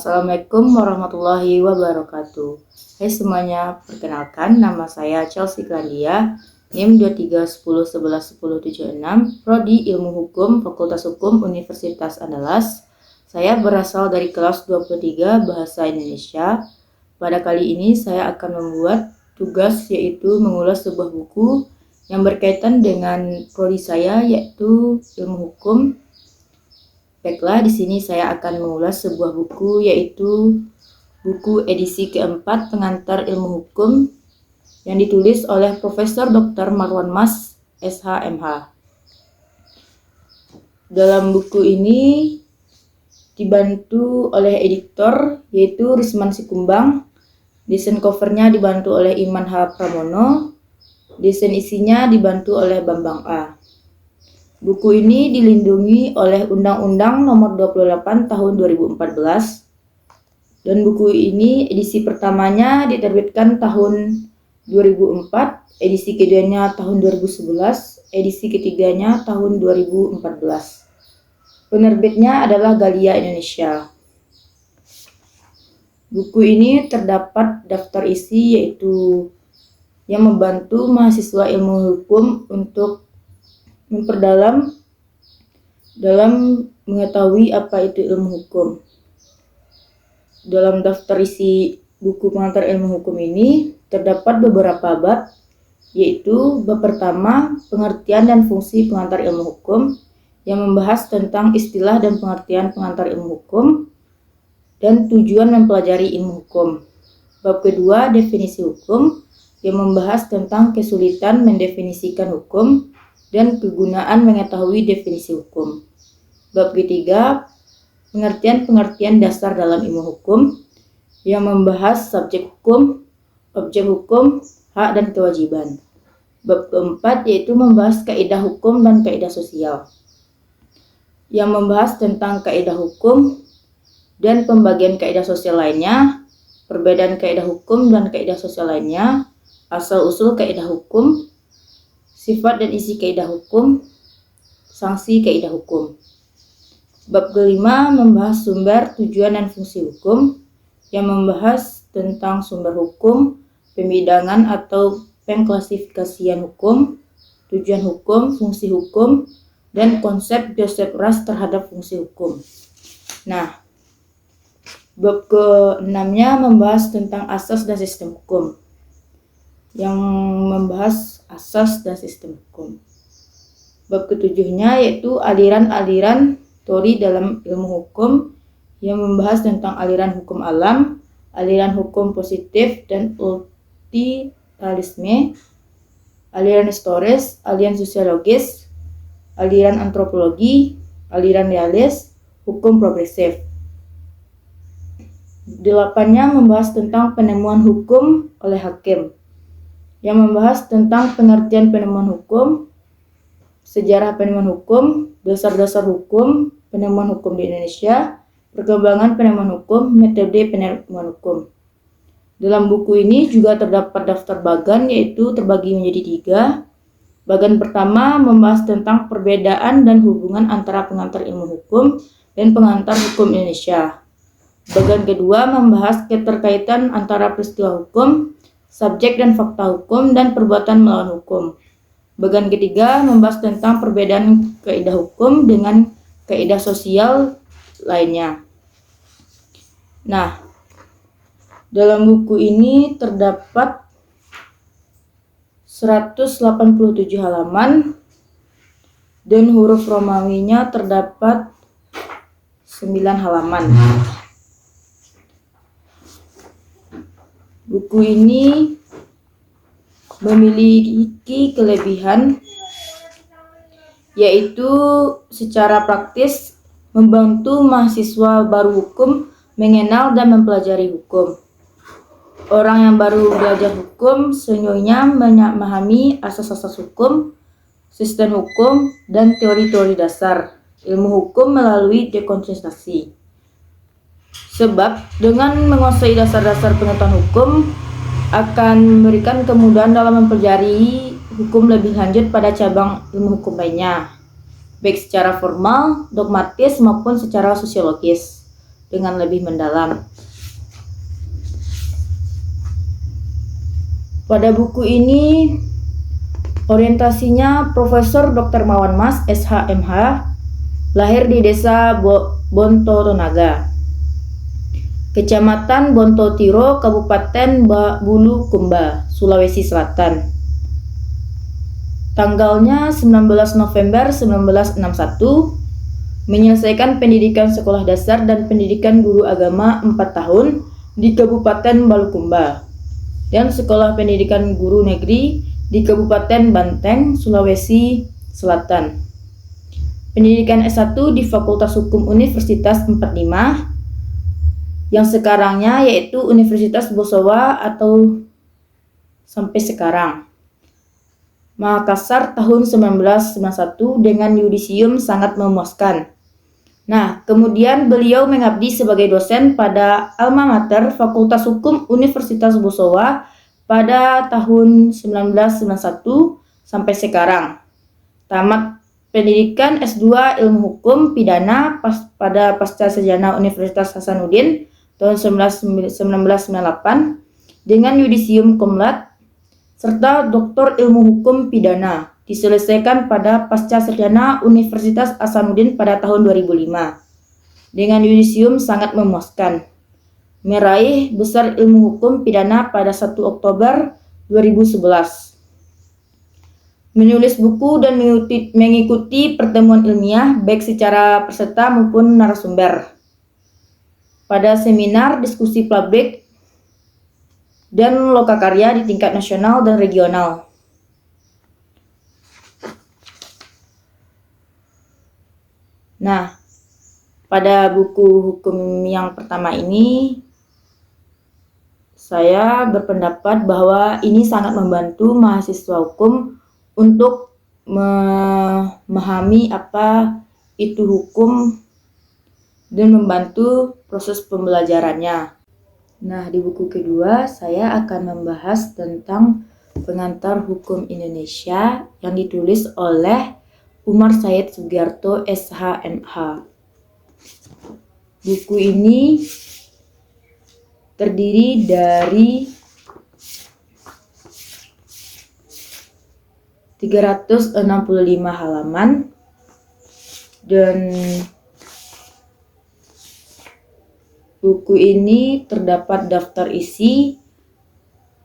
Assalamualaikum warahmatullahi wabarakatuh. Hai semuanya, perkenalkan nama saya Chelsea Klandia, NIM 2310111076, Prodi Ilmu Hukum, Fakultas Hukum Universitas Andalas. Saya berasal dari kelas 23 Bahasa Indonesia. Pada kali ini saya akan membuat tugas yaitu mengulas sebuah buku yang berkaitan dengan prodi saya yaitu Ilmu Hukum. Baiklah, di sini saya akan mengulas sebuah buku yaitu buku edisi keempat Pengantar Ilmu Hukum yang ditulis oleh Profesor Dr. Marwan Mas, SH.MH. Dalam buku ini dibantu oleh editor yaitu Risman Sikumbang. Desain covernya dibantu oleh Iman H. Pramono. Desain isinya dibantu oleh Bambang A. Buku ini dilindungi oleh Undang-Undang Nomor 28 Tahun 2014 dan buku ini edisi pertamanya diterbitkan tahun 2004, edisi keduanya tahun 2011, edisi ketiganya tahun 2014. Penerbitnya adalah Galia Indonesia. Buku ini terdapat daftar isi yaitu yang membantu mahasiswa ilmu hukum untuk memperdalam dalam mengetahui apa itu ilmu hukum. Dalam daftar isi buku pengantar ilmu hukum ini terdapat beberapa bab, yaitu bab pertama pengertian dan fungsi pengantar ilmu hukum yang membahas tentang istilah dan pengertian pengantar ilmu hukum dan tujuan mempelajari ilmu hukum. Bab kedua definisi hukum yang membahas tentang kesulitan mendefinisikan hukum dan kegunaan mengetahui definisi hukum. Bab ketiga, pengertian-pengertian dasar dalam ilmu hukum yang membahas subjek hukum, objek hukum, hak dan kewajiban. Bab keempat yaitu membahas kaidah hukum dan kaidah sosial yang membahas tentang kaidah hukum dan pembagian kaidah sosial lainnya, perbedaan kaidah hukum dan kaidah sosial lainnya, asal-usul kaidah hukum, sifat dan isi kaidah hukum, sanksi kaidah hukum. Bab kelima membahas sumber, tujuan, dan fungsi hukum yang membahas tentang sumber hukum, pembidangan atau pengklasifikasian hukum, tujuan hukum, fungsi hukum, dan konsep Joseph Ras terhadap fungsi hukum. Nah, bab keenamnya membahas tentang asas dan sistem hukum yang membahas asas dan sistem hukum. Bab ketujuhnya yaitu aliran-aliran teori dalam ilmu hukum yang membahas tentang aliran hukum alam, aliran hukum positif dan utilitarisme, aliran historis, aliran sosiologis, aliran antropologi, aliran realis, hukum progresif. Delapannya membahas tentang penemuan hukum oleh hakim yang membahas tentang pengertian penemuan hukum, sejarah penemuan hukum, dasar-dasar hukum, penemuan hukum di Indonesia, perkembangan penemuan hukum, metode penemuan hukum. Dalam buku ini juga terdapat daftar bagan yaitu terbagi menjadi 3. Bagan pertama membahas tentang perbedaan dan hubungan antara pengantar ilmu hukum dan pengantar hukum Indonesia. Bagan kedua membahas keterkaitan antara peristiwa hukum, subjek dan fakta hukum, dan perbuatan melawan hukum. Bagian ketiga membahas tentang perbedaan kaidah hukum dengan kaidah sosial lainnya. Nah, dalam buku ini terdapat 187 halaman dan huruf Romawinya terdapat 9 halaman. Buku ini memiliki kelebihan yaitu secara praktis membantu mahasiswa baru hukum mengenal dan mempelajari hukum. Orang yang baru belajar hukum seyogyanya memahami asas-asas hukum, sistem hukum, dan teori-teori dasar ilmu hukum melalui dekonstruksi. Sebab dengan menguasai dasar-dasar pengetahuan hukum akan memberikan kemudahan dalam mempelajari hukum lebih lanjut pada cabang ilmu hukum lainnya, baik secara formal, dogmatis, maupun secara sosiologis. dengan lebih mendalam. Pada buku ini orientasinya Profesor Dr. Mawan Mas, SHMH, lahir di desa Bonto Tonaga, Kecamatan Bonto Tiro, Kabupaten Bulukumba, Sulawesi Selatan. Tanggalnya 19 November 1961, menyelesaikan pendidikan sekolah dasar dan pendidikan guru agama 4 tahun di Kabupaten Bulukumba dan sekolah pendidikan guru negeri di Kabupaten Banteng, Sulawesi Selatan. Pendidikan S1 di Fakultas Hukum Universitas 45 yang sekarangnya yaitu Universitas Bosowa atau sampai sekarang. Makassar tahun 1991 dengan yudisium sangat memuaskan. Nah, kemudian beliau mengabdi sebagai dosen pada Alma Mater Fakultas Hukum Universitas Bosowa pada tahun 1991 sampai sekarang. Tamat pendidikan S2 Ilmu Hukum Pidana pada Pasca Sarjana Universitas Hasanuddin tahun 1998 dengan yudisium cum laude serta Doktor Ilmu Hukum Pidana diselesaikan pada Pasca Sarjana Universitas Hasanuddin pada tahun 2005 dengan yudisium sangat memuaskan. Meraih Besar Ilmu Hukum Pidana pada 1 Oktober 2011. Menulis buku dan mengikuti pertemuan ilmiah baik secara peserta maupun narasumber. Pada seminar, diskusi publik, dan lokakarya di tingkat nasional dan regional. Nah, pada buku hukum yang pertama ini, saya berpendapat bahwa ini sangat membantu mahasiswa hukum untuk memahami apa itu hukum dan membantu proses pembelajarannya. Nah, di buku kedua saya akan membahas tentang Pengantar Hukum Indonesia yang ditulis oleh Umar Said Sugiarto, SHMH. Buku ini terdiri dari 365 halaman dan buku ini terdapat daftar isi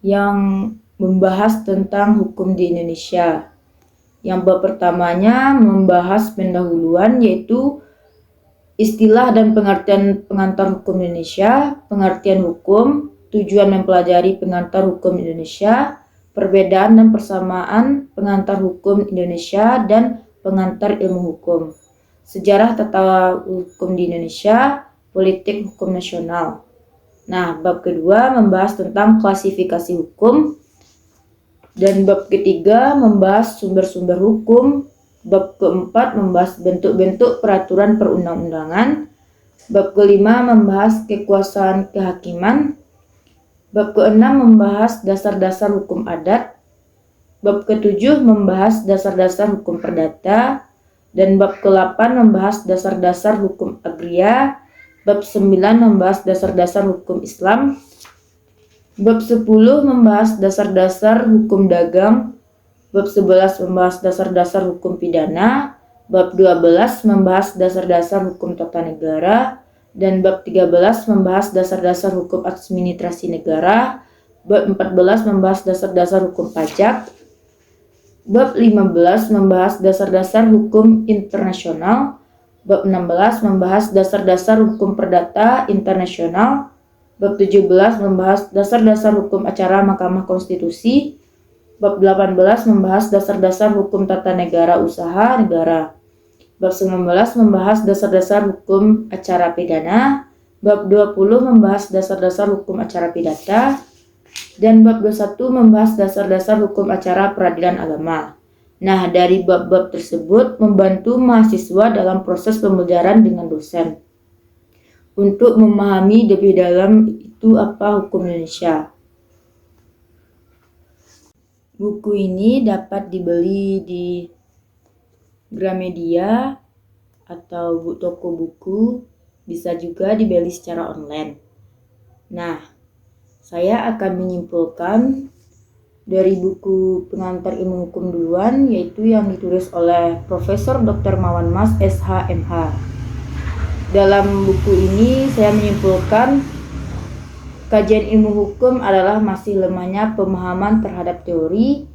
yang membahas tentang hukum di Indonesia. Yang bab pertamanya membahas pendahuluan yaitu istilah dan pengertian pengantar hukum Indonesia, pengertian hukum, tujuan mempelajari pengantar hukum Indonesia, perbedaan dan persamaan pengantar hukum Indonesia dan pengantar ilmu hukum, sejarah tata hukum di Indonesia, politik hukum nasional. Nah, bab kedua membahas tentang klasifikasi hukum dan bab ketiga membahas sumber-sumber hukum. Bab keempat membahas bentuk-bentuk peraturan perundang-undangan. Bab kelima membahas kekuasaan kehakiman. Bab keenam membahas dasar-dasar hukum adat. Bab ketujuh membahas dasar-dasar hukum perdata. Dan bab ke-8 membahas dasar-dasar hukum agraria. Bab 9 membahas dasar-dasar hukum Islam. Bab 10 membahas dasar-dasar hukum dagang. Bab 11 membahas dasar-dasar hukum pidana. Bab 12 membahas dasar-dasar hukum tata negara. Dan bab 13 membahas dasar-dasar hukum administrasi negara. Bab 14 membahas dasar-dasar hukum pajak. Bab 15 membahas dasar-dasar hukum internasional. Bab 16 membahas dasar-dasar hukum perdata internasional. Bab 17 membahas dasar-dasar hukum acara Mahkamah Konstitusi. Bab 18 membahas dasar-dasar hukum tata negara usaha negara. Bab 19 membahas dasar-dasar hukum acara pidana. Bab 20 membahas dasar-dasar hukum acara pidata. Dan bab 21 membahas dasar-dasar hukum acara peradilan agama. Nah, dari bab-bab tersebut membantu mahasiswa dalam proses pembelajaran dengan dosen untuk memahami lebih dalam itu apa hukum Indonesia. Buku ini dapat dibeli di Gramedia atau toko buku bisa juga dibeli secara online. Nah, saya akan menyimpulkan dari buku pengantar ilmu hukum duluan, yaitu yang ditulis oleh Profesor Dr. Mawan Mas SH MH. Dalam buku ini saya menyimpulkan kajian ilmu hukum adalah masih lemahnya pemahaman terhadap teori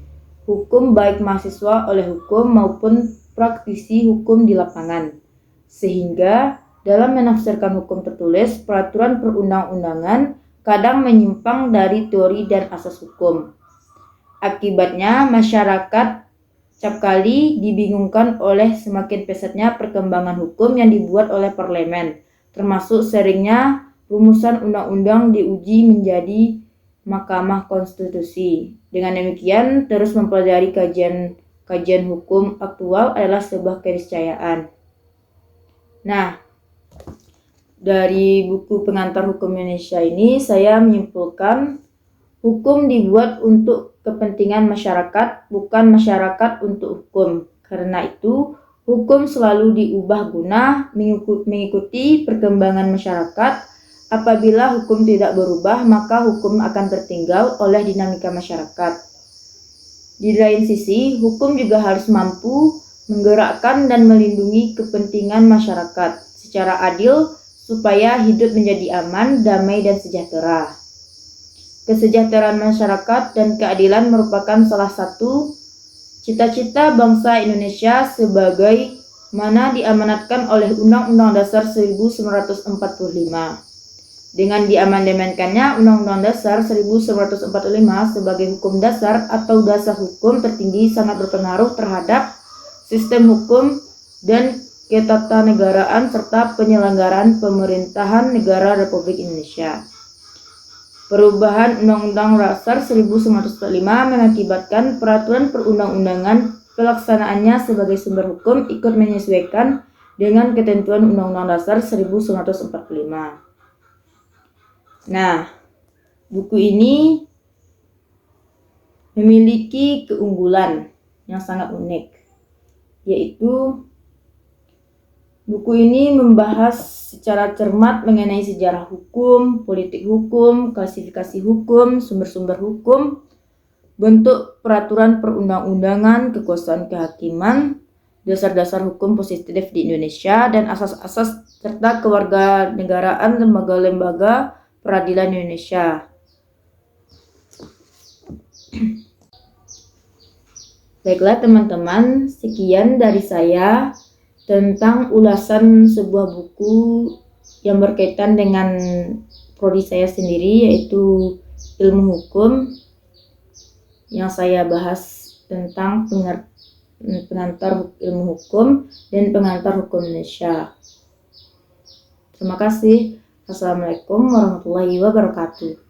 hukum baik mahasiswa oleh hukum maupun praktisi hukum di lapangan. Sehingga dalam menafsirkan hukum tertulis, peraturan perundang-undangan kadang menyimpang dari teori dan asas hukum. Akibatnya masyarakat capkali dibingungkan oleh semakin pesatnya perkembangan hukum yang dibuat oleh parlemen, termasuk seringnya rumusan undang-undang diuji menjadi Mahkamah Konstitusi. Dengan demikian, terus mempelajari kajian hukum aktual adalah sebuah keniscayaan. Nah, dari buku pengantar hukum Indonesia ini saya menyimpulkan hukum dibuat untuk kepentingan masyarakat, bukan masyarakat untuk hukum. Karena itu, hukum selalu diubah guna mengikuti perkembangan masyarakat. Apabila hukum tidak berubah, maka hukum akan tertinggal oleh dinamika masyarakat. Di lain sisi, hukum juga harus mampu menggerakkan dan melindungi kepentingan masyarakat secara adil supaya hidup menjadi aman, damai, dan sejahtera. Kesejahteraan masyarakat dan keadilan merupakan salah satu cita-cita bangsa Indonesia sebagai mana diamanatkan oleh Undang-Undang Dasar 1945. Dengan diamandemenkannya Undang-Undang Dasar 1945 sebagai hukum dasar atau dasar hukum tertinggi sangat berpengaruh terhadap sistem hukum dan ketatanegaraan serta penyelenggaraan pemerintahan negara Republik Indonesia. Perubahan Undang-Undang Dasar 1945 mengakibatkan peraturan perundang-undangan pelaksanaannya sebagai sumber hukum ikut menyesuaikan dengan ketentuan Undang-Undang Dasar 1945. Nah, buku ini memiliki keunggulan yang sangat unik, yaitu buku ini membahas secara cermat mengenai sejarah hukum, politik hukum, klasifikasi hukum, sumber-sumber hukum, bentuk peraturan perundang-undangan, kekuasaan kehakiman, dasar-dasar hukum positif di Indonesia, dan asas-asas serta kewarganegaraan lembaga-lembaga peradilan Indonesia. Baiklah teman-teman, sekian dari saya tentang ulasan sebuah buku yang berkaitan dengan prodi saya sendiri, yaitu ilmu hukum, yang saya bahas tentang pengantar ilmu hukum dan pengantar hukum Indonesia. Terima kasih. Assalamualaikum warahmatullahi wabarakatuh.